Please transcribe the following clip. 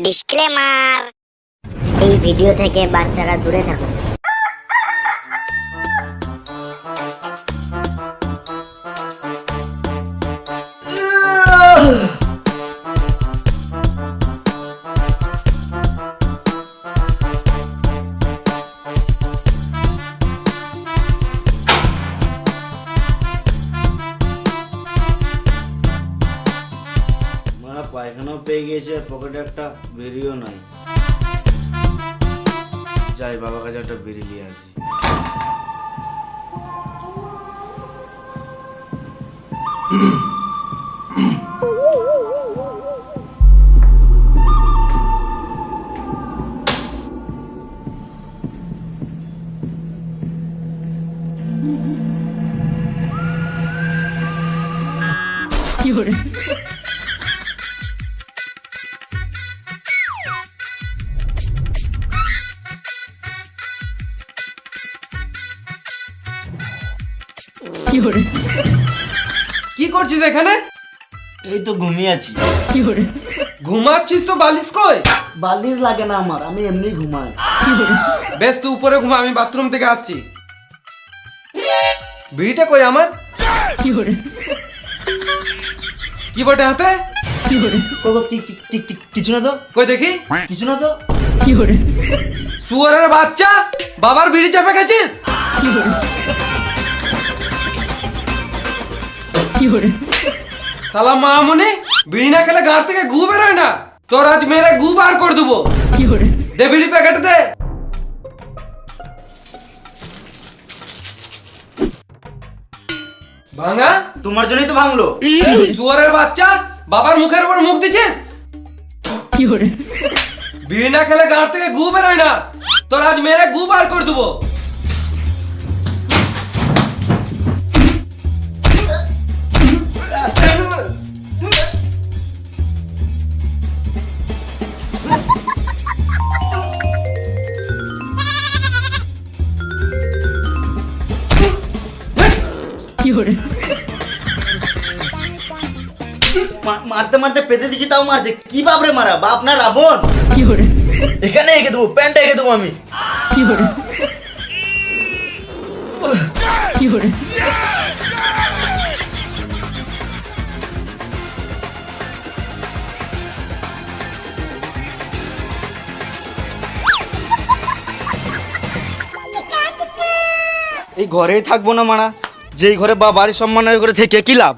Disclaimer, এই video থেকে বাচ্চারা দূরে থাকুন। পায়খানাও পেয়ে গিয়েছে, পকেটে একটা বেরিয়েও নাই। যাই বাবার কাছে একটা বেরিয়ে নিয়ে আসি। কি করছিস এখানে? এই তো ঘুমিয়ে আছি। ঘুমাচ্ছিস তো বালিশ কই? বালিশ লাগে না আমার, আমি এমনি ঘুমাই। বেশ তুই উপরে ঘুমা, আমি বাথরুম থেকে আসছি। বিড়িটা কই আমার? কি বটে হাতে? কিছু না তো, কই দেখি। কিছু না তো। শুয়োরের বাচ্চা, বাবার বিড়ি চাপে গেছিস? শালা মামুনি, বিড়ি না খেলে গাঁট থেকে গু বেরোয় না। তোর আজ মেরে গু বার করে দেবো। দে বিড়ি প্যাকেট দে। ভাঙা? তোমার জন্যই তো ভাঙলো। শুয়োরের বাচ্চা, বাবার মুখের উপর মুখ দিছিস। বিড়ি না খেলে গাঁট থেকে গু বেরোয় না। তোর আজ মেরে গু বার করে দেবো। মারতে মারতে পেতে দিছি, তাও মারছে। কি বাপরে মারা, বাপ না রাবণ? এখানে এঁকে দেবো, প্যান্টটা এঁকে দেবো আমি। এই ঘরেই থাকবো না মারা, যেই ঘরে বাড়ির সম্মান ওই ঘরে থেকে কি লাভ?